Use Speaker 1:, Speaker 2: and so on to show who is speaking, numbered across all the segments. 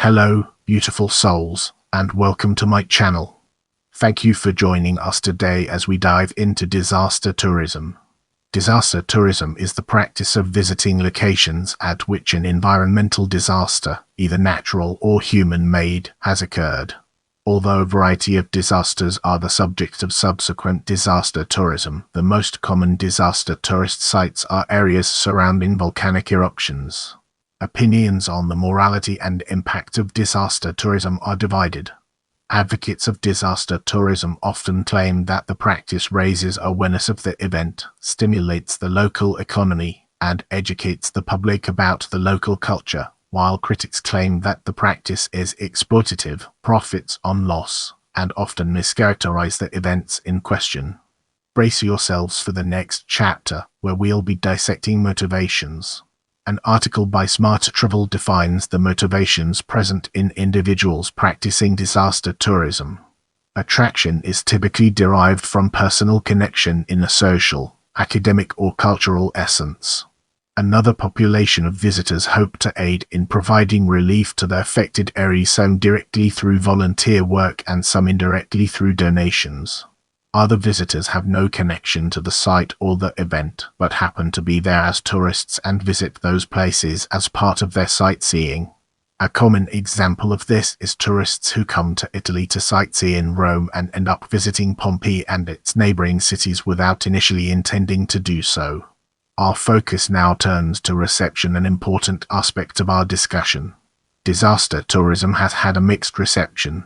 Speaker 1: Hello, beautiful souls, and welcome to my channel. Thank you for joining us today as we dive into disaster tourism. Disaster tourism is the practice of visiting locations at which an environmental disaster, either natural or human-made, has occurred. Although a variety of disasters are the subject of subsequent disaster tourism, the most common disaster tourist sites are areas surrounding volcanic eruptions. Opinions on the morality and impact of disaster tourism are divided. Advocates of disaster tourism often claim that the practice raises awareness of the event, stimulates the local economy, and educates the public about the local culture, while critics claim that the practice is exploitative, profits on loss, and often mischaracterize the events in question. Brace yourselves for the next chapter, where we'll be dissecting motivations. An article by Smart Travel defines the motivations present in individuals practicing disaster tourism. Attraction is typically derived from personal connection in a social, academic, or cultural essence. Another population of visitors hope to aid in providing relief to the affected areas, some directly through volunteer work and some indirectly through donations. Other visitors have no connection to the site or the event, but happen to be there as tourists and visit those places as part of their sightseeing. A common example of this is tourists who come to Italy to sightsee in Rome and end up visiting Pompeii and its neighboring cities without initially intending to do so. Our focus now turns to reception, an important aspect of our discussion. Disaster tourism has had a mixed reception.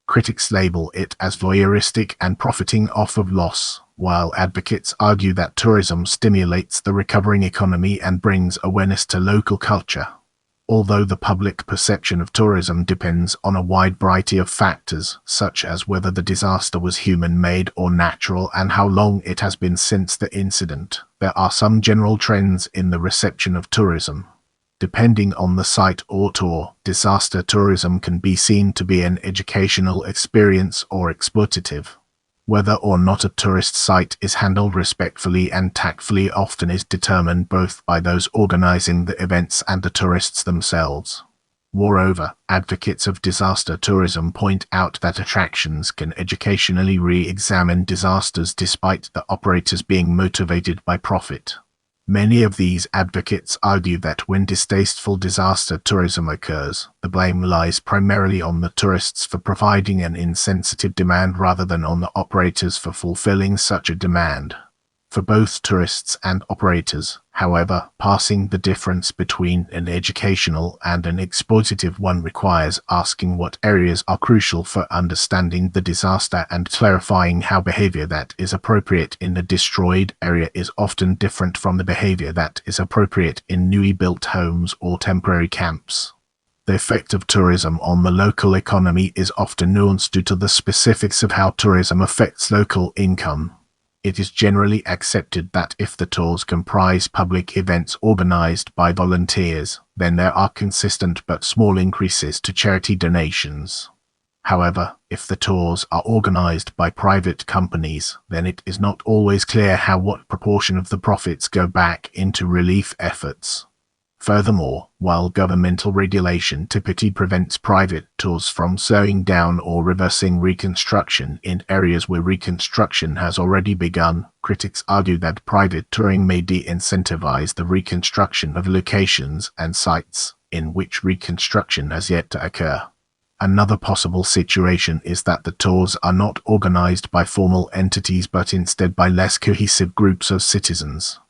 Speaker 1: Critics label it as voyeuristic and profiting off of loss, while advocates argue that tourism stimulates the recovering economy and brings awareness to local culture. Although the public perception of tourism depends on a wide variety of factors, such as whether the disaster was human-made or natural and how long it has been since the incident, there are some general trends in the reception of tourism. Depending on the site or tour, disaster tourism can be seen to be an educational experience or exploitative. Whether or not a tourist site is handled respectfully and tactfully often is determined both by those organizing the events and the tourists themselves. Moreover, advocates of disaster tourism point out that attractions can educationally re-examine disasters despite the operators being motivated by profit. Many of these advocates argue that when distasteful disaster tourism occurs, the blame lies primarily on the tourists for providing an insensitive demand rather than on the operators for fulfilling such a demand. For both tourists and operators, however, passing the difference between an educational and an exploitative one requires asking what areas are crucial for understanding the disaster and clarifying how behavior that is appropriate in the destroyed area is often different from the behavior that is appropriate in newly built homes or temporary camps. The effect of tourism on the local economy is often nuanced due to the specifics of how tourism affects local income. It is generally accepted that if the tours comprise public events organized by volunteers, then there are consistent but small increases to charity donations. However, if the tours are organized by private companies, then it is not always clear what proportion of the profits go back into relief efforts. Furthermore, while governmental regulation typically prevents private tours from slowing down or reversing reconstruction in areas where reconstruction has already begun, critics argue that private touring may de-incentivize the reconstruction of locations and sites in which reconstruction has yet to occur. Another possible situation is that the tours are not organized by formal entities but instead by less cohesive groups of citizens.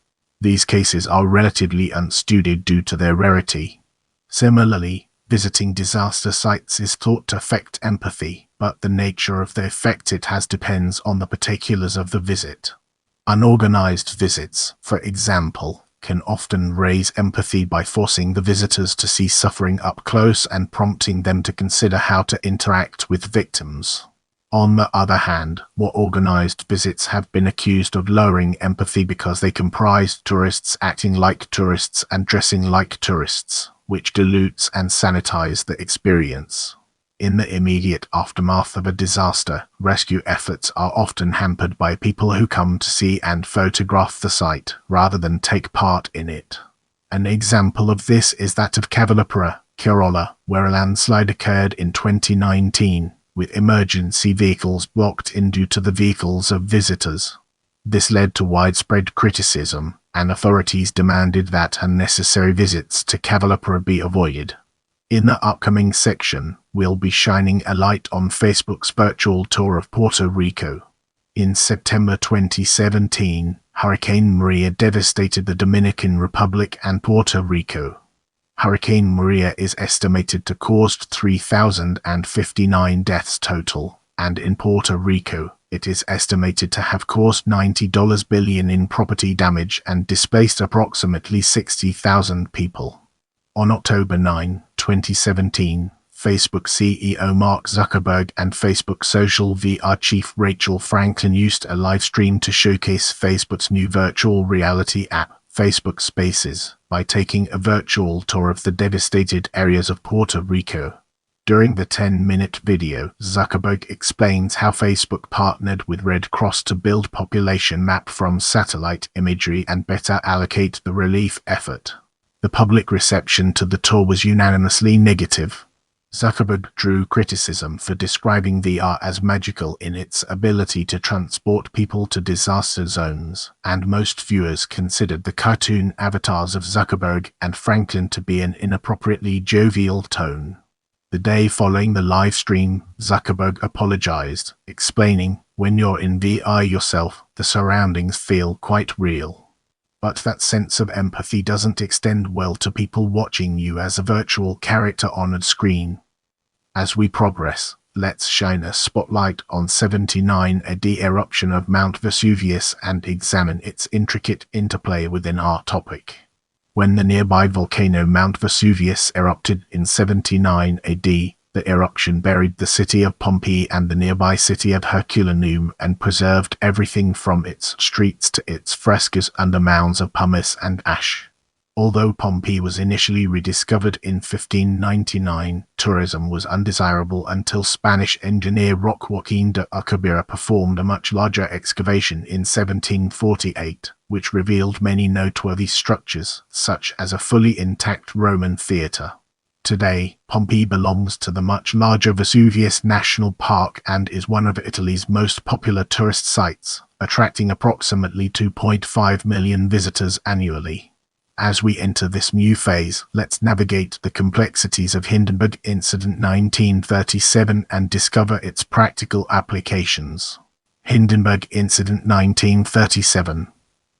Speaker 1: These cases are relatively unstudied due to their rarity. Similarly, visiting disaster sites is thought to affect empathy, but the nature of the effect it has depends on the particulars of the visit. Unorganized visits, for example, can often raise empathy by forcing the visitors to see suffering up close and prompting them to consider how to interact with victims. On the other hand, more organized visits have been accused of lowering empathy because they comprise tourists acting like tourists and dressing like tourists, which dilutes and sanitizes the experience. In the immediate aftermath of a disaster, rescue efforts are often hampered by people who come to see and photograph the site, rather than take part in it. An example of this is that of Eyjafjallajokull, Kerala, where a landslide occurred in 2019, with emergency vehicles blocked in due to the vehicles of visitors. This led to widespread criticism, and authorities demanded that unnecessary visits to Kavalapura be avoided. In the upcoming section, we'll be shining a light on Facebook's virtual tour of Puerto Rico. In September 2017, Hurricane Maria devastated the Dominican Republic and Puerto Rico. Hurricane Maria is estimated to cause 3,059 deaths total, and in Puerto Rico, it is estimated to have caused $90 billion in property damage and displaced approximately 60,000 people. On October 9, 2017, Facebook CEO Mark Zuckerberg and Facebook Social VR chief Rachel Franklin used a live stream to showcase Facebook's new virtual reality app, Facebook Spaces, by taking a virtual tour of the devastated areas of Puerto Rico. During the 10-minute video, Zuckerberg explains how Facebook partnered with Red Cross to build population map from satellite imagery and better allocate the relief effort. The public reception to the tour was unanimously negative. Zuckerberg drew criticism for describing VR as magical in its ability to transport people to disaster zones, and most viewers considered the cartoon avatars of Zuckerberg and Franklin to be an inappropriately jovial tone. The day following the live stream, Zuckerberg apologized, explaining, "When you're in VR yourself, the surroundings feel quite real. But that sense of empathy doesn't extend well to people watching you as a virtual character on a screen." As we progress, let's shine a spotlight on 79 AD eruption of Mount Vesuvius and examine its intricate interplay within our topic. When the nearby volcano Mount Vesuvius erupted in 79 AD, the eruption buried the city of Pompeii and the nearby city of Herculaneum and preserved everything from its streets to its frescoes under mounds of pumice and ash. Although Pompeii was initially rediscovered in 1599, tourism was undesirable until Spanish engineer Joaquín de Alcubierre performed a much larger excavation in 1748, which revealed many noteworthy structures, such as a fully intact Roman theatre. Today, Pompeii belongs to the much larger Vesuvius National Park and is one of Italy's most popular tourist sites, attracting approximately 2.5 million visitors annually. As we enter this new phase, let's navigate the complexities of Hindenburg Incident 1937 and discover its practical applications. Hindenburg Incident 1937.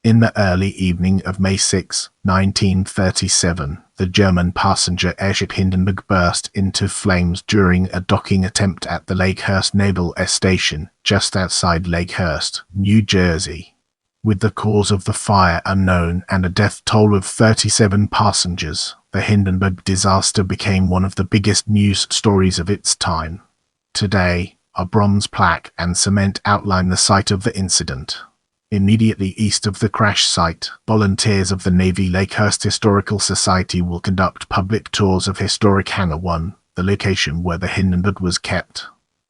Speaker 1: In the early evening of May 6, 1937, the German passenger airship Hindenburg burst into flames during a docking attempt at the Lakehurst Naval Air Station, just outside Lakehurst, New Jersey. With the cause of the fire unknown and a death toll of 37 passengers, the Hindenburg disaster became one of the biggest news stories of its time. Today, a bronze plaque and cement outline the site of the incident. Immediately east of the crash site, volunteers of the Navy Lakehurst Historical Society will conduct public tours of historic Hangar 1, the location where the Hindenburg was kept.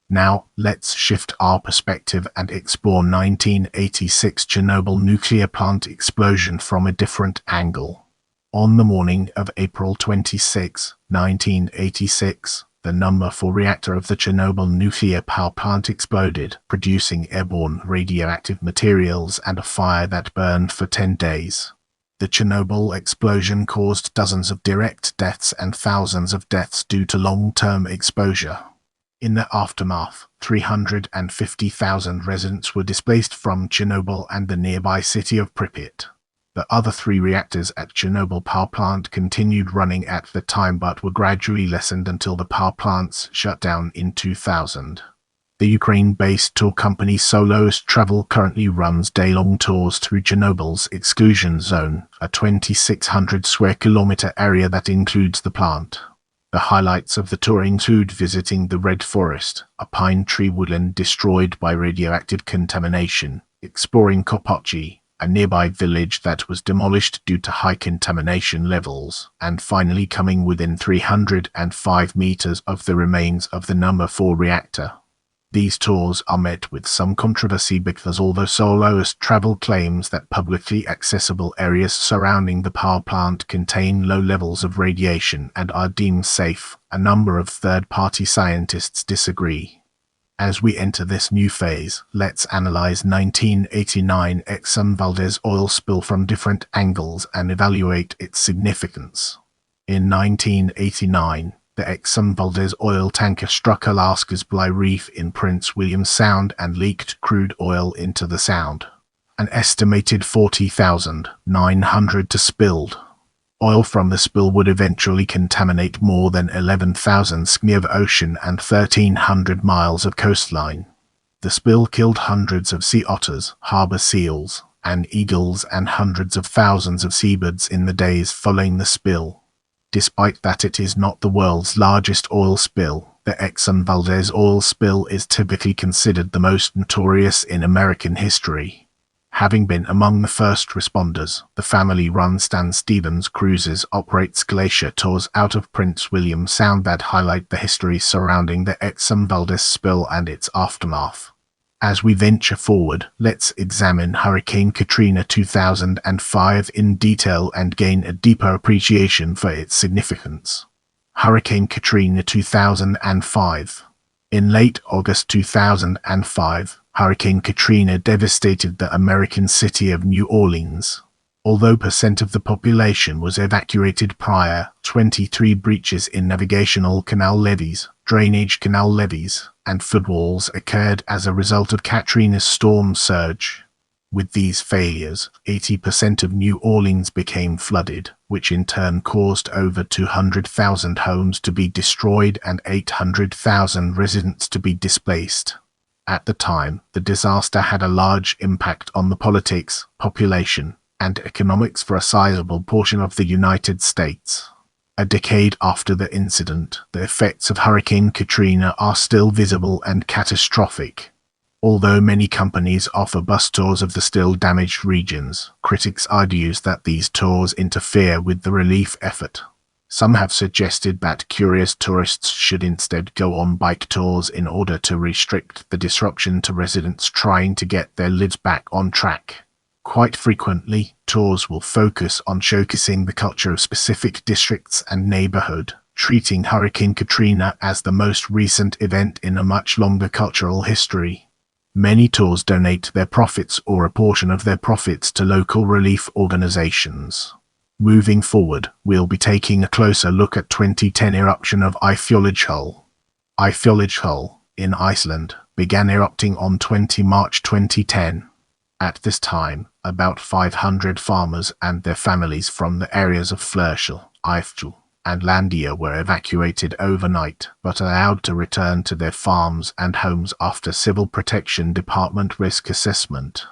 Speaker 1: Now, let's shift our perspective and explore 1986 Chernobyl nuclear plant explosion from a different angle. On the morning of April 26, 1986, the number 4 reactor of the Chernobyl nuclear power plant exploded, producing airborne radioactive materials and a fire that burned for 10 days. The Chernobyl explosion caused dozens of direct deaths and thousands of deaths due to long-term exposure. In the aftermath, 350,000 residents were displaced from Chernobyl and the nearby city of Pripyat. The other 3 reactors at Chernobyl power plant continued running at the time but were gradually lessened until the power plants shut down in 2000. The Ukraine-based tour company Soloist Travel currently runs day-long tours through Chernobyl's exclusion zone, a 2,600 square kilometer area that includes the plant. The highlights of the tour include visiting the Red Forest, a pine tree woodland destroyed by radioactive contamination, exploring Kopachy, a nearby village that was demolished due to high contamination levels, and finally coming within 305 meters of the remains of the number 4 reactor. These tours are met with some controversy because although soloist travel claims that publicly accessible areas surrounding the power plant contain low levels of radiation and are deemed safe, a number of third-party scientists disagree. As we enter this new phase, let's analyze 1989 Exxon Valdez oil spill from different angles and evaluate its significance. In 1989, the Exxon Valdez oil tanker struck Alaska's Bligh Reef in Prince William Sound and leaked crude oil into the sound. An estimated 40,900 spilled. Oil from the spill would eventually contaminate more than 11,000 ski of ocean and 1,300 miles of coastline. The spill killed hundreds of sea otters, harbor seals, and eagles and hundreds of thousands of seabirds in the days following the spill. Despite that it is not the world's largest oil spill, the Exxon Valdez oil spill is typically considered the most notorious in American history. Having been among the first responders, the family-run Stan Stevens Cruises operates glacier tours out of Prince William Sound that highlight the history surrounding the Exxon Valdez spill and its aftermath. As we venture forward, let's examine Hurricane Katrina 2005 in detail and gain a deeper appreciation for its significance. Hurricane Katrina 2005. In late August 2005, Hurricane Katrina devastated the American city of New Orleans. Although percent of the population was evacuated prior, 23 breaches in navigational canal levees, drainage canal levees, and floodwalls occurred as a result of Katrina's storm surge. With these failures, 80% of New Orleans became flooded, which in turn caused over 200,000 homes to be destroyed and 800,000 residents to be displaced. At the time, the disaster had a large impact on the politics, population, and economics for a sizable portion of the United States. A decade after the incident, the effects of Hurricane Katrina are still visible and catastrophic. Although many companies offer bus tours of the still damaged regions, critics argue that these tours interfere with the relief effort. Some have suggested that curious tourists should instead go on bike tours in order to restrict the disruption to residents trying to get their lives back on track. Quite frequently, tours will focus on showcasing the culture of specific districts and neighborhood, treating Hurricane Katrina as the most recent event in a much longer cultural history. Many tours donate their profits or a portion of their profits to local relief organizations. Moving forward, we'll be taking a closer look at 2010 eruption of Eyjafjallajokull. Eyjafjallajokull, in Iceland, began erupting on 20 March 2010. At this time, about 500 farmers and their families from the areas of Flørsjø, Eyjafjall, and Landia were evacuated overnight, but allowed to return to their farms and homes after Civil Protection Department risk assessment.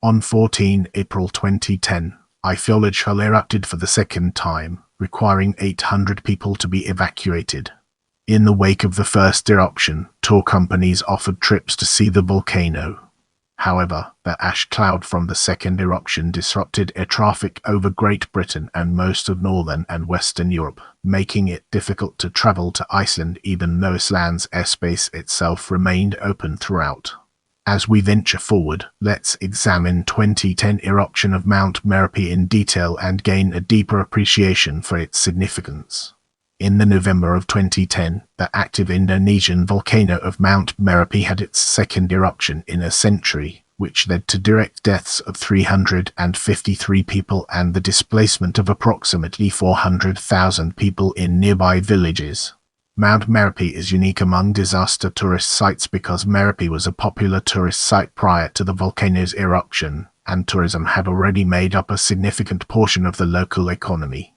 Speaker 1: On 14 April 2010, Eyjafjallajokull erupted for the second time, requiring 800 people to be evacuated. In the wake of the first eruption, tour companies offered trips to see the volcano. However, the ash cloud from the second eruption disrupted air traffic over Great Britain and most of Northern and Western Europe, making it difficult to travel to Iceland even though Iceland's airspace itself remained open throughout. As we venture forward, let's examine 2010 eruption of Mount Merapi in detail and gain a deeper appreciation for its significance. In the November of 2010, the active Indonesian volcano of Mount Merapi had its second eruption in a century, which led to direct deaths of 353 people and the displacement of approximately 400,000 people in nearby villages. Mount Merapi is unique among disaster tourist sites because Merapi was a popular tourist site prior to the volcano's eruption, and tourism had already made up a significant portion of the local economy.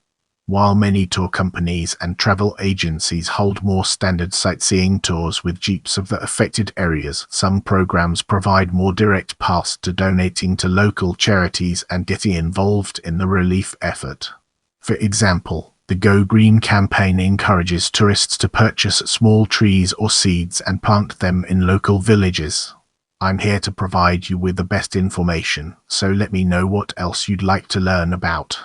Speaker 1: While many tour companies and travel agencies hold more standard sightseeing tours with jeeps of the affected areas, some programs provide more direct paths to donating to local charities and getting involved in the relief effort. For example, the Go Green campaign encourages tourists to purchase small trees or seeds and plant them in local villages. I'm here to provide you with the best information, so let me know what else you'd like to learn about.